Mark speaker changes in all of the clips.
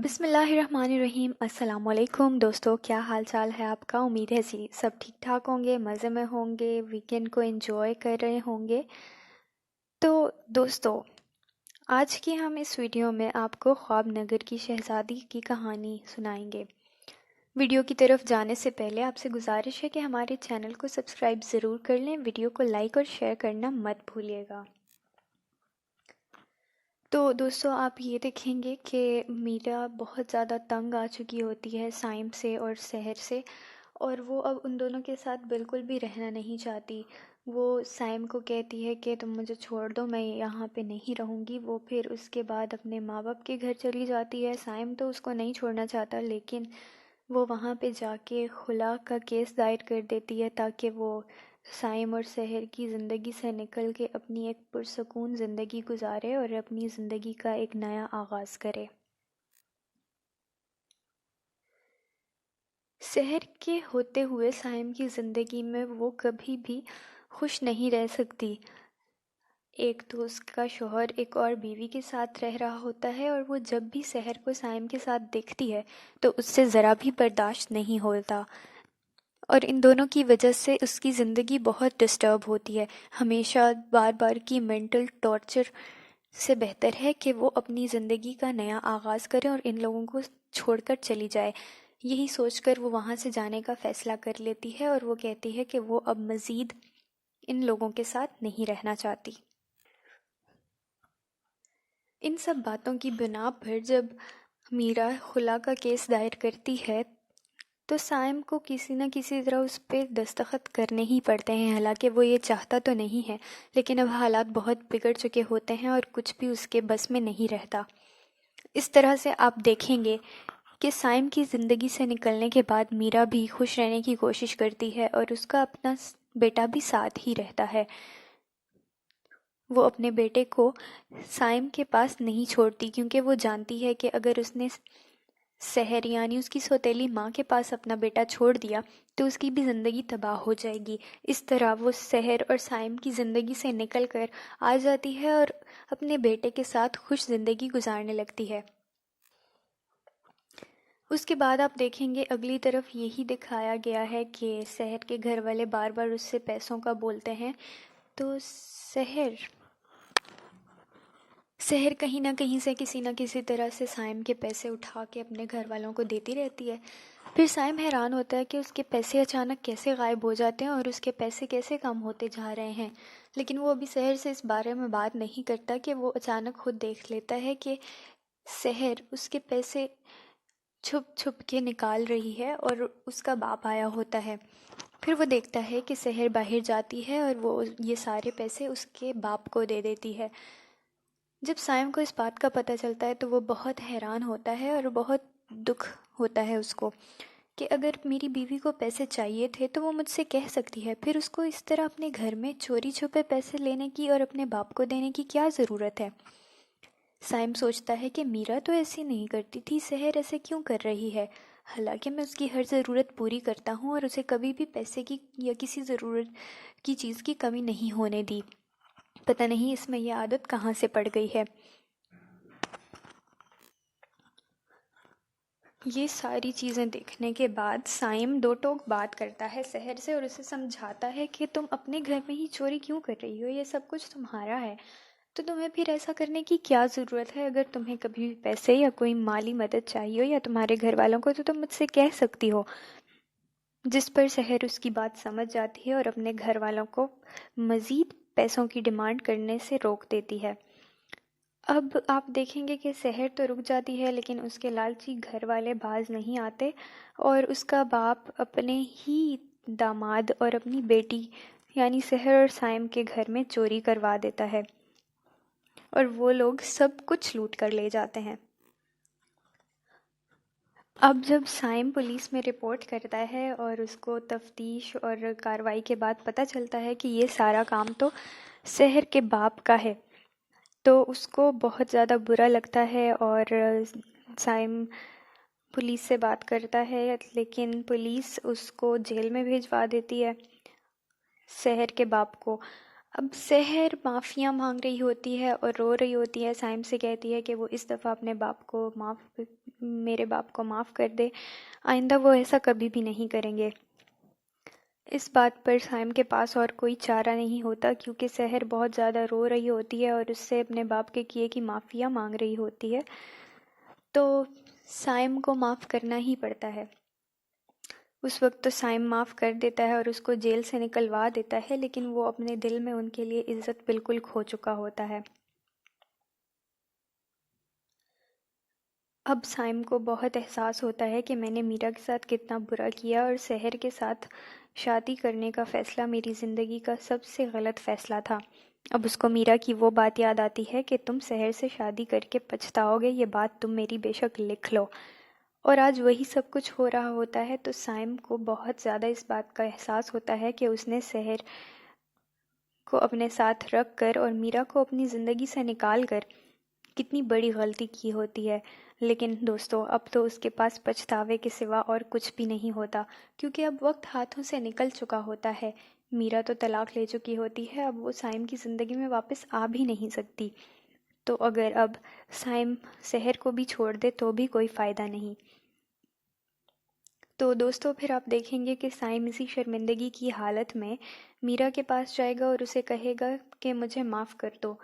Speaker 1: بسم اللہ الرحمن الرحیم۔ السلام علیکم دوستو، کیا حال چال ہے آپ کا؟ امید ہے سب ٹھیک ٹھاک ہوں گے، مزے میں ہوں گے، ویکینڈ کو انجوائے کر رہے ہوں گے۔ تو دوستو، آج کی ہم اس ویڈیو میں آپ کو خواب نگر کی شہزادی کی کہانی سنائیں گے۔ ویڈیو کی طرف جانے سے پہلے آپ سے گزارش ہے کہ ہمارے چینل کو سبسکرائب ضرور کر لیں، ویڈیو کو لائک اور شیئر کرنا مت بھولیے گا۔ تو دوستو، آپ یہ دیکھیں گے کہ میرا بہت زیادہ تنگ آ چکی ہوتی ہے سائم سے اور سحر سے، اور وہ اب ان دونوں کے ساتھ بالکل بھی رہنا نہیں چاہتی۔ وہ سائم کو کہتی ہے کہ تم مجھے چھوڑ دو، میں یہاں پہ نہیں رہوں گی۔ وہ پھر اس کے بعد اپنے ماں باپ کے گھر چلی جاتی ہے۔ سائم تو اس کو نہیں چھوڑنا چاہتا، لیکن وہ وہاں پہ جا کے خلا کا کیس دائر کر دیتی ہے تاکہ وہ سائم اور سحر کی زندگی سے نکل کے اپنی ایک پرسکون زندگی گزارے اور اپنی زندگی کا ایک نیا آغاز کرے۔ سحر کے ہوتے ہوئے سائم کی زندگی میں وہ کبھی بھی خوش نہیں رہ سکتی۔ ایک تو اس کا شوہر ایک اور بیوی کے ساتھ رہ رہا ہوتا ہے، اور وہ جب بھی سحر کو سائم کے ساتھ دیکھتی ہے تو اس سے ذرا بھی برداشت نہیں ہوتا، اور ان دونوں کی وجہ سے اس کی زندگی بہت ڈسٹرب ہوتی ہے۔ ہمیشہ بار بار کی مینٹل ٹارچر سے بہتر ہے کہ وہ اپنی زندگی کا نیا آغاز کرے اور ان لوگوں کو چھوڑ کر چلی جائے۔ یہی سوچ کر وہ وہاں سے جانے کا فیصلہ کر لیتی ہے، اور وہ کہتی ہے کہ وہ اب مزید ان لوگوں کے ساتھ نہیں رہنا چاہتی۔ ان سب باتوں کی بنا پر جب میرا خلا کا کیس دائر کرتی ہے تو سائم کو کسی نہ کسی طرح اس پہ دستخط کرنے ہی پڑتے ہیں، حالانکہ وہ یہ چاہتا تو نہیں ہے، لیکن اب حالات بہت بگڑ چکے ہوتے ہیں اور کچھ بھی اس کے بس میں نہیں رہتا۔ اس طرح سے آپ دیکھیں گے کہ سائم کی زندگی سے نکلنے کے بعد میرا بھی خوش رہنے کی کوشش کرتی ہے، اور اس کا اپنا بیٹا بھی ساتھ ہی رہتا ہے۔ وہ اپنے بیٹے کو سائم کے پاس نہیں چھوڑتی، کیونکہ وہ جانتی ہے کہ اگر اس نے سحر یعنی اس کی سوتیلی ماں کے پاس اپنا بیٹا چھوڑ دیا تو اس کی بھی زندگی تباہ ہو جائے گی۔ اس طرح وہ سحر اور سائم کی زندگی سے نکل کر آ جاتی ہے اور اپنے بیٹے کے ساتھ خوش زندگی گزارنے لگتی ہے۔ اس کے بعد آپ دیکھیں گے اگلی طرف یہی دکھایا گیا ہے کہ سحر کے گھر والے بار بار اس سے پیسوں کا بولتے ہیں، تو سحر کہیں نہ کہیں سے کسی نہ کسی طرح سے سائم کے پیسے اٹھا کے اپنے گھر والوں کو دیتی رہتی ہے۔ پھر سائم حیران ہوتا ہے کہ اس کے پیسے اچانک کیسے غائب ہو جاتے ہیں اور اس کے پیسے کیسے کم ہوتے جا رہے ہیں، لیکن وہ ابھی سحر سے اس بارے میں بات نہیں کرتا کہ وہ اچانک خود دیکھ لیتا ہے کہ سحر اس کے پیسے چھپ چھپ کے نکال رہی ہے اور اس کا باپ آیا ہوتا ہے۔ پھر وہ دیکھتا ہے کہ سحر باہر جاتی ہے اور وہ یہ سارے پیسے اس کے باپ کو دے دیتی ہے۔ جب سائم کو اس بات کا پتہ چلتا ہے تو وہ بہت حیران ہوتا ہے اور بہت دکھ ہوتا ہے اس کو کہ اگر میری بیوی کو پیسے چاہیے تھے تو وہ مجھ سے کہہ سکتی ہے، پھر اس کو اس طرح اپنے گھر میں چوری چھپے پیسے لینے کی اور اپنے باپ کو دینے کی کیا ضرورت ہے؟ سائم سوچتا ہے کہ میرا تو ایسے نہیں کرتی تھی، سحر ایسے کیوں کر رہی ہے؟ حالانکہ میں اس کی ہر ضرورت پوری کرتا ہوں اور اسے کبھی بھی پیسے کی یا کسی ضرورت کی چیز کی کمی نہیں ہونے دی۔ پتہ نہیں اس میں یہ عادت کہاں سے پڑ گئی ہے۔ یہ ساری چیزیں دیکھنے کے بعد سائم دو ٹوک بات کرتا ہے سحر سے اور اسے سمجھاتا ہے کہ تم اپنے گھر میں ہی چوری کیوں کر رہی ہو، یہ سب کچھ تمہارا ہے، تو تمہیں پھر ایسا کرنے کی کیا ضرورت ہے؟ اگر تمہیں کبھی بھی پیسے یا کوئی مالی مدد چاہیے ہو یا تمہارے گھر والوں کو تو تم مجھ سے کہہ سکتی ہو۔ جس پر سحر اس کی بات سمجھ جاتی ہے اور اپنے گھر والوں کو مزید پیسوں کی ڈیمانڈ کرنے سے روک دیتی ہے۔ اب آپ دیکھیں گے کہ سحر تو رک جاتی ہے، لیکن اس کے لالچی گھر والے باز نہیں آتے اور اس کا باپ اپنے ہی داماد اور اپنی بیٹی یعنی سحر اور سائم کے گھر میں چوری کروا دیتا ہے اور وہ لوگ سب کچھ لوٹ کر لے جاتے ہیں۔ اب جب سائم پولیس میں رپورٹ کرتا ہے اور اس کو تفتیش اور کارروائی کے بعد پتہ چلتا ہے کہ یہ سارا کام تو سحر کے باپ کا ہے، تو اس کو بہت زیادہ برا لگتا ہے اور سائم پولیس سے بات کرتا ہے، لیکن پولیس اس کو جیل میں بھیجوا دیتی ہے، سحر کے باپ کو۔ اب سحر معافیاں مانگ رہی ہوتی ہے اور رو رہی ہوتی ہے، سائم سے کہتی ہے کہ وہ اس دفعہ اپنے باپ کو معاف میرے باپ کو معاف کر دے، آئندہ وہ ایسا کبھی بھی نہیں کریں گے۔ اس بات پر سائم کے پاس اور کوئی چارہ نہیں ہوتا، کیونکہ سحر بہت زیادہ رو رہی ہوتی ہے اور اس سے اپنے باپ کے کیے کی معافیا مانگ رہی ہوتی ہے، تو سائم کو معاف کرنا ہی پڑتا ہے۔ اس وقت تو سائم معاف کر دیتا ہے اور اس کو جیل سے نکلوا دیتا ہے، لیکن وہ اپنے دل میں ان کے لیے عزت بالکل کھو چکا ہوتا ہے۔ اب سائم کو بہت احساس ہوتا ہے کہ میں نے میرا کے ساتھ کتنا برا کیا، اور سحر کے ساتھ شادی کرنے کا فیصلہ میری زندگی کا سب سے غلط فیصلہ تھا۔ اب اس کو میرا کی وہ بات یاد آتی ہے کہ تم سحر سے شادی کر کے پچھتاؤ گے، یہ بات تم میری بے شک لکھ لو۔ اور آج وہی سب کچھ ہو رہا ہوتا ہے، تو سائم کو بہت زیادہ اس بات کا احساس ہوتا ہے کہ اس نے سحر کو اپنے ساتھ رکھ کر اور میرا کو اپنی زندگی سے نکال کر کتنی بڑی غلطی کی ہوتی ہے۔ لیکن دوستو، اب تو اس کے پاس پچھتاوے کے سوا اور کچھ بھی نہیں ہوتا، کیونکہ اب وقت ہاتھوں سے نکل چکا ہوتا ہے۔ میرا تو طلاق لے چکی ہوتی ہے، اب وہ سائم کی زندگی میں واپس آ بھی نہیں سکتی، تو اگر اب سائم سحر کو بھی چھوڑ دے تو بھی کوئی فائدہ نہیں۔ تو دوستو، پھر آپ دیکھیں گے کہ سائم اسی شرمندگی کی حالت میں میرا کے پاس جائے گا اور اسے کہے گا کہ مجھے معاف کر دو،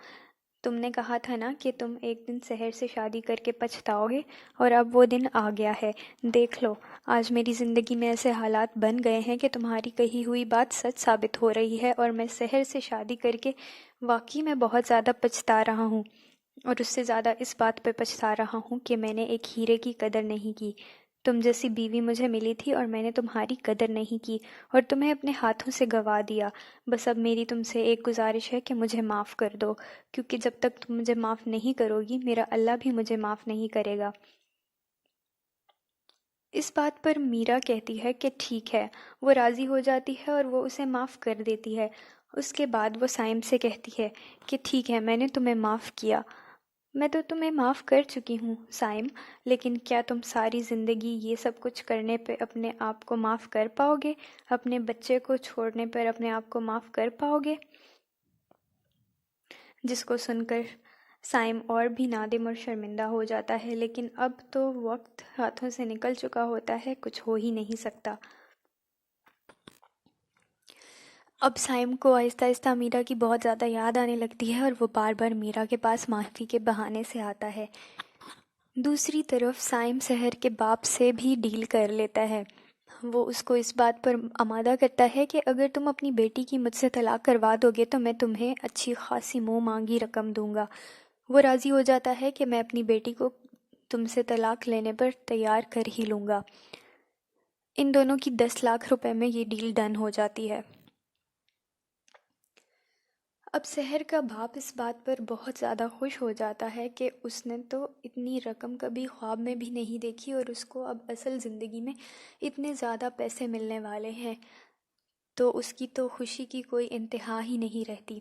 Speaker 1: تم نے کہا تھا نا کہ تم ایک دن سحر سے شادی کر کے پچھتاؤ گے، اور اب وہ دن آ گیا ہے۔ دیکھ لو، آج میری زندگی میں ایسے حالات بن گئے ہیں کہ تمہاری کہی ہوئی بات سچ ثابت ہو رہی ہے، اور میں سحر سے شادی کر کے واقعی میں بہت زیادہ پچھتا رہا ہوں، اور اس سے زیادہ اس بات پہ پچھتا رہا ہوں کہ میں نے ایک ہیرے کی قدر نہیں کی۔ تم جیسی بیوی مجھے ملی تھی اور میں نے تمہاری قدر نہیں کی اور تمہیں اپنے ہاتھوں سے گوا دیا۔ بس اب میری تم سے ایک گزارش ہے کہ مجھے معاف کر دو، کیونکہ جب تک تم مجھے معاف نہیں کرو گی، میرا اللہ بھی مجھے معاف نہیں کرے گا۔ اس بات پر میرا کہتی ہے کہ ٹھیک ہے، وہ راضی ہو جاتی ہے اور وہ اسے معاف کر دیتی ہے۔ اس کے بعد وہ سائم سے کہتی ہے کہ ٹھیک ہے، میں نے تمہیں معاف کیا، میں تو تمہیں معاف کر چکی ہوں سائم، لیکن کیا تم ساری زندگی یہ سب کچھ کرنے پہ اپنے آپ کو معاف کر پاؤ گے؟ اپنے بچے کو چھوڑنے پر اپنے آپ کو معاف کر پاؤ گے؟ جس کو سن کر سائم اور بھی نادم اور شرمندہ ہو جاتا ہے، لیکن اب تو وقت ہاتھوں سے نکل چکا ہوتا ہے، کچھ ہو ہی نہیں سکتا۔ اب سائم کو آہستہ آہستہ میرا کی بہت زیادہ یاد آنے لگتی ہے، اور وہ بار بار میرا کے پاس معافی کے بہانے سے آتا ہے۔ دوسری طرف سائم سحر کے باپ سے بھی ڈیل کر لیتا ہے۔ وہ اس کو اس بات پر آمادہ کرتا ہے کہ اگر تم اپنی بیٹی کی مجھ سے طلاق کروا دو گے تو میں تمہیں اچھی خاصی منہ مانگی رقم دوں گا۔ وہ راضی ہو جاتا ہے کہ میں اپنی بیٹی کو تم سے طلاق لینے پر تیار کر ہی لوں گا۔ ان دونوں کی 10 لاکھ روپے میں یہ ڈیل ڈن ہو جاتی ہے۔ اب سحر کا باپ اس بات پر بہت زیادہ خوش ہو جاتا ہے کہ اس نے تو اتنی رقم کبھی خواب میں بھی نہیں دیکھی، اور اس کو اب اصل زندگی میں اتنے زیادہ پیسے ملنے والے ہیں، تو اس کی تو خوشی کی کوئی انتہا ہی نہیں رہتی۔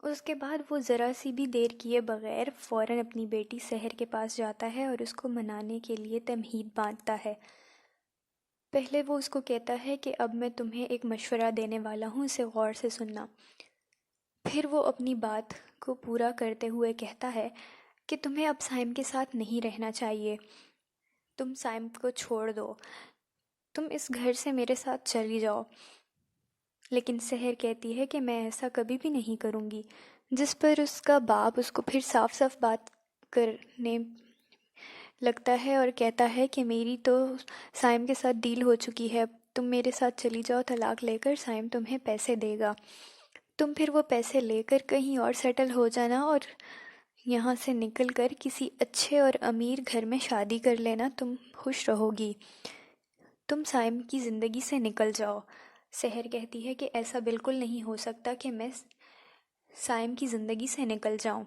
Speaker 1: اس کے بعد وہ ذرا سی بھی دیر کیے بغیر فوراً اپنی بیٹی سحر کے پاس جاتا ہے اور اس کو منانے کے لیے تمہید باندھتا ہے۔ پہلے وہ اس کو کہتا ہے کہ اب میں تمہیں ایک مشورہ دینے والا ہوں، اسے غور سے سننا۔ پھر وہ اپنی بات کو پورا کرتے ہوئے کہتا ہے کہ تمہیں اب سائم کے ساتھ نہیں رہنا چاہیے، تم سائم کو چھوڑ دو، تم اس گھر سے میرے ساتھ چلی جاؤ۔ لیکن سحر کہتی ہے کہ میں ایسا کبھی بھی نہیں کروں گی، جس پر اس کا باپ اس کو پھر صاف صاف بات کرنے لگتا ہے اور کہتا ہے کہ میری تو سائم کے ساتھ ڈیل ہو چکی ہے، تم میرے ساتھ چلی جاؤ، طلاق لے کر سائم تمہیں پیسے دے گا، تم پھر وہ پیسے لے کر کہیں اور سیٹل ہو جانا اور یہاں سے نکل کر کسی اچھے اور امیر گھر میں شادی کر لینا، تم خوش رہو گی، تم سائم کی زندگی سے نکل جاؤ۔ سحر کہتی ہے کہ ایسا بالکل نہیں ہو سکتا کہ میں سائم کی زندگی سے نکل جاؤں۔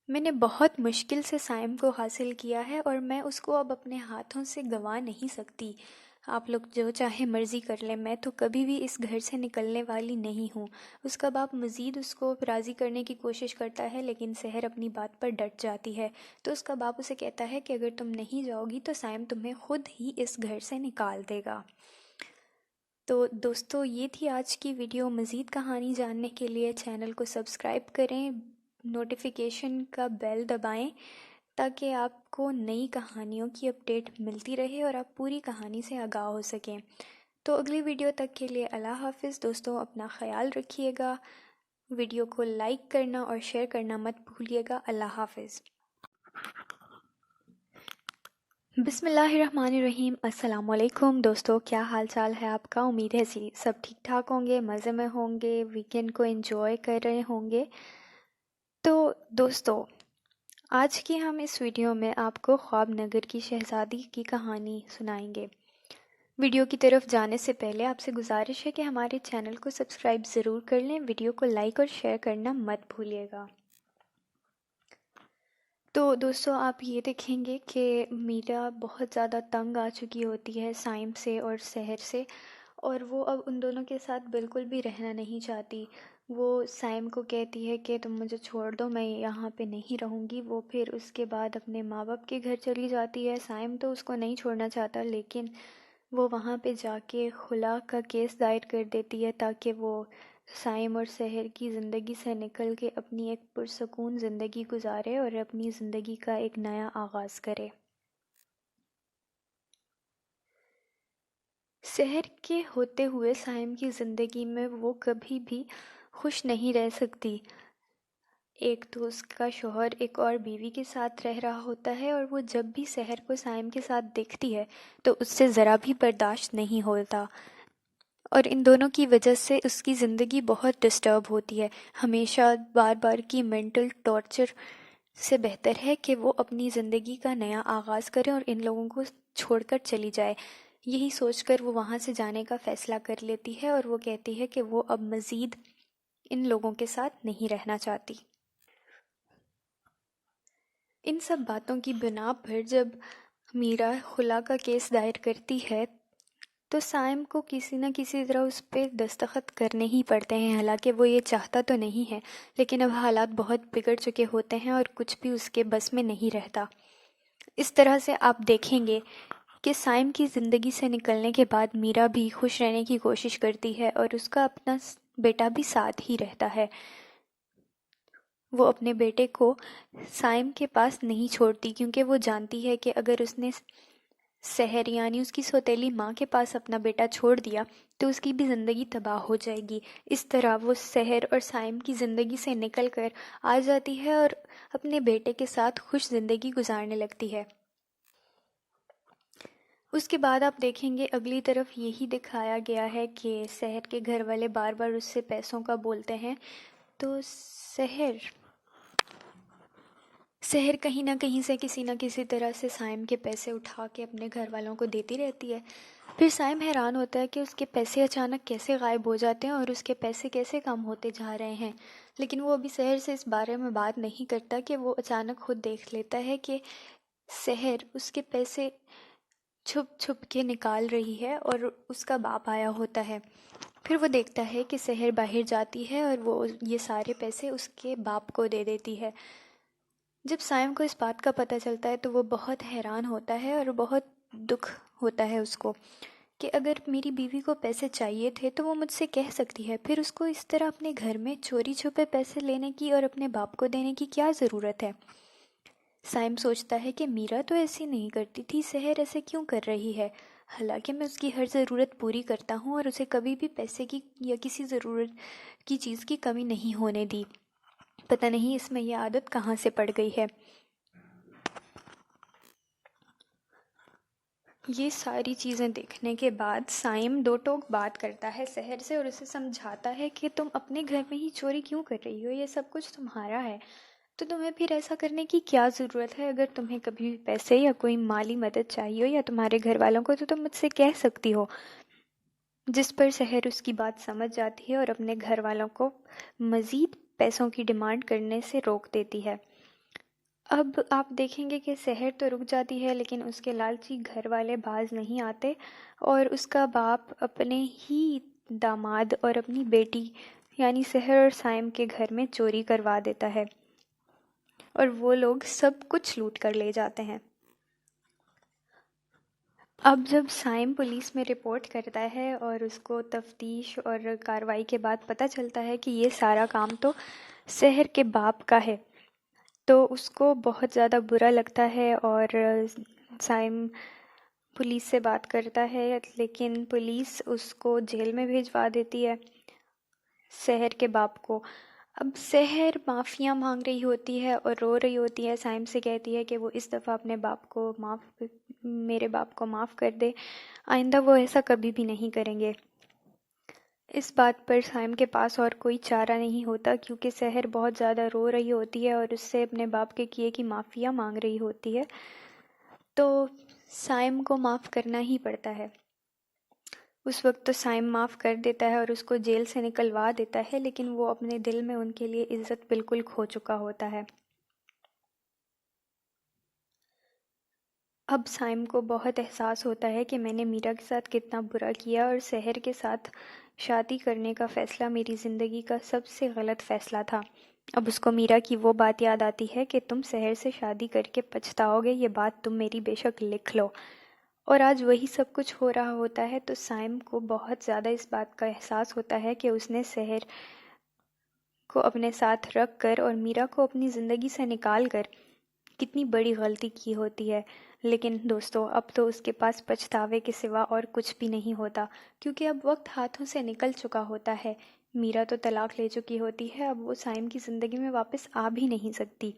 Speaker 1: میں نے بہت مشکل سے سائم کو حاصل کیا ہے اور میں اس کو اب اپنے ہاتھوں سے گنوا نہیں سکتی۔ آپ لوگ جو چاہے مرضی کر لیں، میں تو کبھی بھی اس گھر سے نکلنے والی نہیں ہوں۔ اس کا باپ مزید اس کو راضی کرنے کی کوشش کرتا ہے، لیکن سحر اپنی بات پر ڈٹ جاتی ہے، تو اس کا باپ اسے کہتا ہے کہ اگر تم نہیں جاؤ گی تو سائم تمہیں خود ہی اس گھر سے نکال دے گا۔ تو دوستو، یہ تھی آج کی ویڈیو۔ مزید کہانی جاننے کے لیے چینل کو سبسکرائب کریں، نوٹیفیکیشن کا بیل دبائیں تاکہ آپ کو نئی کہانیوں کی اپڈیٹ ملتی رہے اور آپ پوری کہانی سے آگاہ ہو سکیں۔ تو اگلی ویڈیو تک کے لیے اللہ حافظ دوستوں، اپنا خیال رکھیے گا، ویڈیو کو لائک کرنا اور شیئر کرنا مت بھولیے گا۔ اللہ حافظ۔ بسم اللہ الرحمن الرحیم۔ السلام علیکم دوستو، کیا حال چال ہے آپ کا؟ امید ہے سب ٹھیک ٹھاک ہوں گے، مزے میں ہوں گے، ویکینڈ کو انجوائے کر رہے ہوں گے۔ تو دوستو، آج کی ہم اس ویڈیو میں آپ کو خواب نگر کی شہزادی کی کہانی سنائیں گے۔ ویڈیو کی طرف جانے سے پہلے آپ سے گزارش ہے کہ ہمارے چینل کو سبسکرائب ضرور کر لیں، ویڈیو کو لائک اور شیئر کرنا مت بھولیے گا۔ تو دوستو، آپ یہ دیکھیں گے کہ میرا بہت زیادہ تنگ آ چکی ہوتی ہے سائم سے اور سحر سے، اور وہ اب ان دونوں کے ساتھ بالکل بھی رہنا نہیں چاہتی۔ وہ سائم کو کہتی ہے کہ تم مجھے چھوڑ دو، میں یہاں پہ نہیں رہوں گی۔ وہ پھر اس کے بعد اپنے ماں باپ کے گھر چلی جاتی ہے۔ سائم تو اس کو نہیں چھوڑنا چاہتا، لیکن وہ وہاں پہ جا کے خلا کا کیس دائر کر دیتی ہے تاکہ وہ سائم اور سحر کی زندگی سے نکل کے اپنی ایک پرسکون زندگی گزارے اور اپنی زندگی کا ایک نیا آغاز کرے۔ سحر کے ہوتے ہوئے سائم کی زندگی میں وہ کبھی بھی خوش نہیں رہ سکتی۔ ایک تو اس کا شوہر ایک اور بیوی کے ساتھ رہ رہا ہوتا ہے، اور وہ جب بھی سحر کو سائم کے ساتھ دیکھتی ہے تو اس سے ذرا بھی برداشت نہیں ہوتا، اور ان دونوں کی وجہ سے اس کی زندگی بہت ڈسٹرب ہوتی ہے۔ ہمیشہ بار بار کی مینٹل ٹارچر سے بہتر ہے کہ وہ اپنی زندگی کا نیا آغاز کرے اور ان لوگوں کو چھوڑ کر چلی جائے۔ یہی سوچ کر وہ وہاں سے جانے کا فیصلہ کر لیتی ہے، اور وہ کہتی ہے کہ وہ اب مزید ان لوگوں کے ساتھ نہیں رہنا چاہتی۔ ان سب باتوں کی بنا پر جب میرا خلا کا کیس دائر کرتی ہے تو سائم کو کسی نہ کسی طرح اس پہ دستخط کرنے ہی پڑتے ہیں، حالانکہ وہ یہ چاہتا تو نہیں ہے، لیکن اب حالات بہت بگڑ چکے ہوتے ہیں اور کچھ بھی اس کے بس میں نہیں رہتا۔ اس طرح سے آپ دیکھیں گے کہ سائم کی زندگی سے نکلنے کے بعد میرا بھی خوش رہنے کی کوشش کرتی ہے، اور اس کا اپنا بیٹا بھی ساتھ ہی رہتا ہے۔ وہ اپنے بیٹے کو سائم کے پاس نہیں چھوڑتی، کیونکہ وہ جانتی ہے کہ اگر اس نے سحر یعنی اس کی سوتیلی ماں کے پاس اپنا بیٹا چھوڑ دیا تو اس کی بھی زندگی تباہ ہو جائے گی۔ اس طرح وہ سحر اور سائم کی زندگی سے نکل کر آ جاتی ہے اور اپنے بیٹے کے ساتھ خوش زندگی گزارنے لگتی ہے۔ اس کے بعد آپ دیکھیں گے اگلی طرف یہی دکھایا گیا ہے کہ سحر کے گھر والے بار بار اس سے پیسوں کا بولتے ہیں، تو سحر کہیں نہ کہیں سے کسی نہ کسی طرح سے سائم کے پیسے اٹھا کے اپنے گھر والوں کو دیتی رہتی ہے۔ پھر سائم حیران ہوتا ہے کہ اس کے پیسے اچانک کیسے غائب ہو جاتے ہیں اور اس کے پیسے کیسے کم ہوتے جا رہے ہیں، لیکن وہ ابھی سحر سے اس بارے میں بات نہیں کرتا کہ وہ اچانک خود دیکھ لیتا ہے کہ سحر اس کے پیسے چھپ چھپ کے نکال رہی ہے اور اس کا باپ آیا ہوتا ہے۔ پھر وہ دیکھتا ہے کہ سحر باہر جاتی ہے اور وہ یہ سارے پیسے اس کے باپ کو دے دیتی ہے۔ جب سائم کو اس بات کا پتہ چلتا ہے تو وہ بہت حیران ہوتا ہے اور بہت دکھ ہوتا ہے اس کو کہ اگر میری بیوی کو پیسے چاہیے تھے تو وہ مجھ سے کہہ سکتی ہے، پھر اس کو اس طرح اپنے گھر میں چوری چھپے پیسے لینے کی اور اپنے باپ کو دینے کی کیا ضرورت ہے؟ سائم سوچتا ہے کہ میرا تو ایسی نہیں کرتی تھی، سحر ایسے کیوں کر رہی ہے؟ حالانکہ میں اس کی ہر ضرورت پوری کرتا ہوں اور اسے کبھی بھی پیسے کی یا کسی ضرورت کی چیز کی کمی نہیں ہونے دی۔ پتہ نہیں اس میں یہ عادت کہاں سے پڑ گئی ہے۔ یہ ساری چیزیں دیکھنے کے بعد سائم دو ٹوک بات کرتا ہے سحر سے اور اسے سمجھاتا ہے کہ تم اپنے گھر میں ہی چوری کیوں کر رہی ہو، یہ سب کچھ تمہارا ہے، تو تمہیں پھر ایسا کرنے کی کیا ضرورت ہے؟ اگر تمہیں کبھی بھی پیسے یا کوئی مالی مدد چاہیے ہو یا تمہارے گھر والوں کو تو تم مجھ سے کہہ سکتی ہو۔ جس پر سحر اس کی بات سمجھ جاتی ہے اور اپنے گھر والوں کو مزید پیسوں کی ڈیمانڈ کرنے سے روک دیتی ہے۔ اب آپ دیکھیں گے کہ سحر تو رک جاتی ہے، لیکن اس کے لالچی گھر والے باز نہیں آتے اور اس کا باپ اپنے ہی داماد اور اپنی بیٹی یعنی سحر اور سائم کے گھر میں چوری کروا دیتا ہے اور وہ لوگ سب کچھ لوٹ کر لے جاتے ہیں۔ اب جب سائم پولیس میں رپورٹ کرتا ہے اور اس کو تفتیش اور کارروائی کے بعد پتہ چلتا ہے کہ یہ سارا کام تو سحر کے باپ کا ہے، تو اس کو بہت زیادہ برا لگتا ہے اور سائم پولیس سے بات کرتا ہے، لیکن پولیس اس کو جیل میں بھیجوا دیتی ہے، سحر کے باپ کو۔ اب سحر معافیاں مانگ رہی ہوتی ہے اور رو رہی ہوتی ہے، سائم سے کہتی ہے کہ وہ اس دفعہ اپنے باپ کو میرے باپ کو معاف کر دے، آئندہ وہ ایسا کبھی بھی نہیں کریں گے۔ اس بات پر سائم کے پاس اور کوئی چارہ نہیں ہوتا، کیونکہ سحر بہت زیادہ رو رہی ہوتی ہے اور اس سے اپنے باپ کے کیے کی معافیاں مانگ رہی ہوتی ہے، تو سائم کو معاف کرنا ہی پڑتا ہے۔ اس وقت تو سائم معاف کر دیتا ہے اور اس کو جیل سے نکلوا دیتا ہے، لیکن وہ اپنے دل میں ان کے لیے عزت بالکل کھو چکا ہوتا ہے۔ اب سائم کو بہت احساس ہوتا ہے کہ میں نے میرا کے ساتھ کتنا برا کیا، اور سحر کے ساتھ شادی کرنے کا فیصلہ میری زندگی کا سب سے غلط فیصلہ تھا۔ اب اس کو میرا کی وہ بات یاد آتی ہے کہ تم سحر سے شادی کر کے پچھتاؤ گے، یہ بات تم میری بے شک لکھ لو۔ اور آج وہی سب کچھ ہو رہا ہوتا ہے، تو سائم کو بہت زیادہ اس بات کا احساس ہوتا ہے کہ اس نے سحر کو اپنے ساتھ رکھ کر اور میرا کو اپنی زندگی سے نکال کر کتنی بڑی غلطی کی ہوتی ہے۔ لیکن دوستو، اب تو اس کے پاس پچھتاوے کے سوا اور کچھ بھی نہیں ہوتا، کیونکہ اب وقت ہاتھوں سے نکل چکا ہوتا ہے۔ میرا تو طلاق لے چکی ہوتی ہے، اب وہ سائم کی زندگی میں واپس آ بھی نہیں سکتی،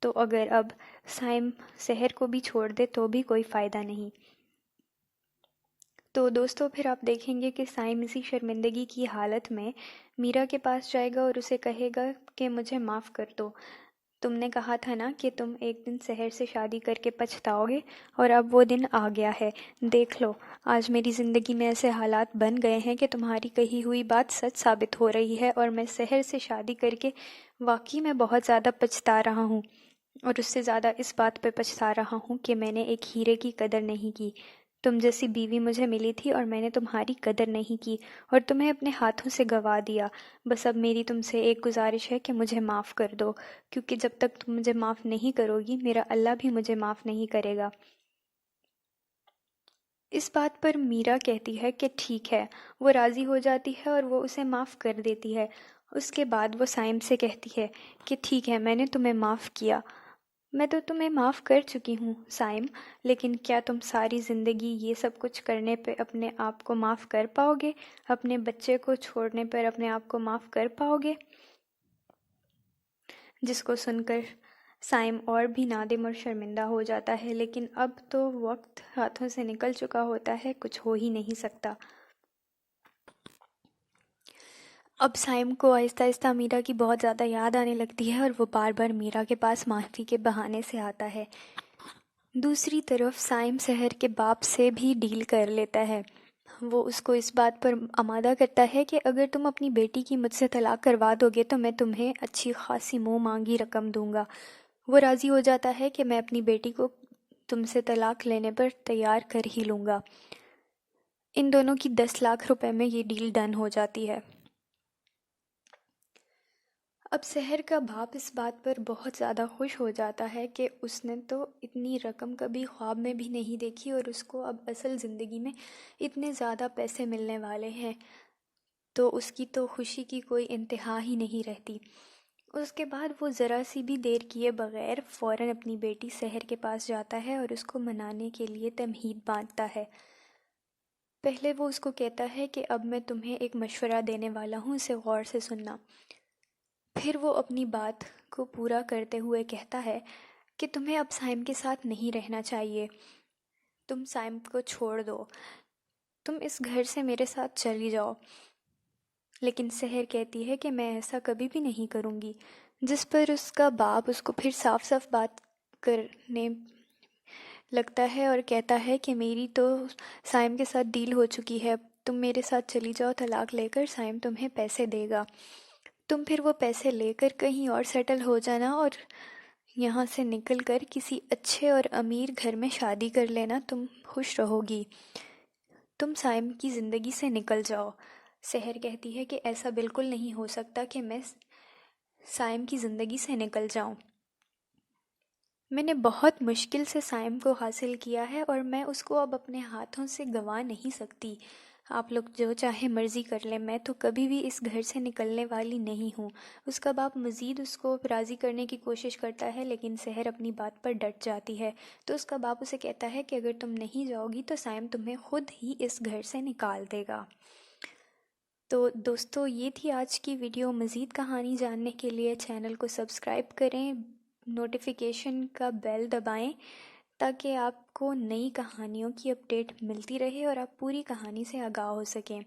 Speaker 1: تو اگر اب سائم سحر کو بھی چھوڑ دے تو بھی کوئی فائدہ نہیں۔ تو دوستو، پھر آپ دیکھیں گے کہ سائم اسی شرمندگی کی حالت میں میرا کے پاس جائے گا اور اسے کہے گا کہ مجھے معاف کر دو، تم نے کہا تھا نا کہ تم ایک دن سحر سے شادی کر کے پچھتاؤ گے، اور اب وہ دن آ گیا ہے، دیکھ لو آج میری زندگی میں ایسے حالات بن گئے ہیں کہ تمہاری کہی ہوئی بات سچ ثابت ہو رہی ہے، اور میں سحر سے شادی کر کے واقعی میں بہت زیادہ پچھتا رہا ہوں، اور اس سے زیادہ اس بات پہ پچھتا رہا ہوں کہ میں نے ایک ہیرے کی قدر نہیں کی۔ تم جیسی بیوی مجھے ملی تھی اور میں نے تمہاری قدر نہیں کی اور تمہیں اپنے ہاتھوں سے گوا دیا۔ بس اب میری تم سے ایک گزارش ہے کہ مجھے معاف کر دو، کیونکہ جب تک تم مجھے معاف نہیں کرو گی میرا اللہ بھی مجھے معاف نہیں کرے گا۔ اس بات پر میرا کہتی ہے کہ ٹھیک ہے، وہ راضی ہو جاتی ہے اور وہ اسے معاف کر دیتی ہے۔ اس کے بعد وہ سائم سے کہتی ہے کہ ٹھیک ہے، میں نے تمہیں معاف کیا، میں تو تمہیں معاف کر چکی ہوں سائم، لیکن کیا تم ساری زندگی یہ سب کچھ کرنے پہ اپنے آپ کو معاف کر پاؤ گے؟ اپنے بچے کو چھوڑنے پر اپنے آپ کو معاف کر پاؤ گے؟ جس کو سن کر سائم اور بھی نادم اور شرمندہ ہو جاتا ہے، لیکن اب تو وقت ہاتھوں سے نکل چکا ہوتا ہے، کچھ ہو ہی نہیں سکتا۔ اب سائم کو آہستہ آہستہ میرا کی بہت زیادہ یاد آنے لگتی ہے، اور وہ بار بار میرا کے پاس معافی کے بہانے سے آتا ہے۔ دوسری طرف سائم سحر کے باپ سے بھی ڈیل کر لیتا ہے، وہ اس کو اس بات پر آمادہ کرتا ہے کہ اگر تم اپنی بیٹی کی مجھ سے طلاق کروا دو گے تو میں تمہیں اچھی خاصی منہ مانگی رقم دوں گا۔ وہ راضی ہو جاتا ہے کہ میں اپنی بیٹی کو تم سے طلاق لینے پر تیار کر ہی لوں گا۔ ان دونوں کی 10 لاکھ روپے میں یہ ڈیل ڈن ہو جاتی ہے۔ اب سحر کا باپ اس بات پر بہت زیادہ خوش ہو جاتا ہے کہ اس نے تو اتنی رقم کبھی خواب میں بھی نہیں دیکھی، اور اس کو اب اصل زندگی میں اتنے زیادہ پیسے ملنے والے ہیں، تو اس کی تو خوشی کی کوئی انتہا ہی نہیں رہتی۔ اس کے بعد وہ ذرا سی بھی دیر کیے بغیر فوراً اپنی بیٹی سحر کے پاس جاتا ہے اور اس کو منانے کے لیے تمہید باندھتا ہے۔ پہلے وہ اس کو کہتا ہے کہ اب میں تمہیں ایک مشورہ دینے والا ہوں، اسے غور سے سننا۔ پھر وہ اپنی بات کو پورا کرتے ہوئے کہتا ہے کہ تمہیں اب سائم کے ساتھ نہیں رہنا چاہیے، تم سائم کو چھوڑ دو، تم اس گھر سے میرے ساتھ چلی جاؤ۔ لیکن سحر کہتی ہے کہ میں ایسا کبھی بھی نہیں کروں گی، جس پر اس کا باپ اس کو پھر صاف صاف بات کرنے لگتا ہے اور کہتا ہے کہ میری تو سائم کے ساتھ ڈیل ہو چکی ہے، تم میرے ساتھ چلی جاؤ طلاق لے کر، سائم تمہیں پیسے دے گا، تم پھر وہ پیسے لے کر کہیں اور سیٹل ہو جانا اور یہاں سے نکل کر کسی اچھے اور امیر گھر میں شادی کر لینا، تم خوش رہو گی، تم سائم کی زندگی سے نکل جاؤ۔ سحر کہتی ہے کہ ایسا بالکل نہیں ہو سکتا کہ میں سائم کی زندگی سے نکل جاؤں، میں نے بہت مشکل سے سائم کو حاصل کیا ہے اور میں اس کو اب اپنے ہاتھوں سے گنوا نہیں سکتی، آپ لوگ جو چاہے مرضی کر لیں، میں تو کبھی بھی اس گھر سے نکلنے والی نہیں ہوں۔ اس کا باپ مزید اس کو راضی کرنے کی کوشش کرتا ہے، لیکن سحر اپنی بات پر ڈٹ جاتی ہے۔ تو اس کا باپ اسے کہتا ہے کہ اگر تم نہیں جاؤ گی تو سائم تمہیں خود ہی اس گھر سے نکال دے گا۔ تو دوستو، یہ تھی آج کی ویڈیو۔ مزید کہانی جاننے کے لیے چینل کو سبسکرائب کریں، نوٹیفیکیشن کا بیل دبائیں تاکہ آپ کو نئی کہانیوں کی اپڈیٹ ملتی رہے اور آپ پوری کہانی سے آگاہ ہو سکیں۔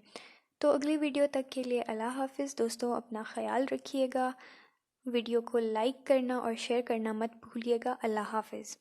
Speaker 1: تو اگلی ویڈیو تک کے لیے اللہ حافظ دوستو، اپنا خیال رکھیے گا، ویڈیو کو لائک کرنا اور شیئر کرنا مت بھولیے گا۔ اللہ حافظ۔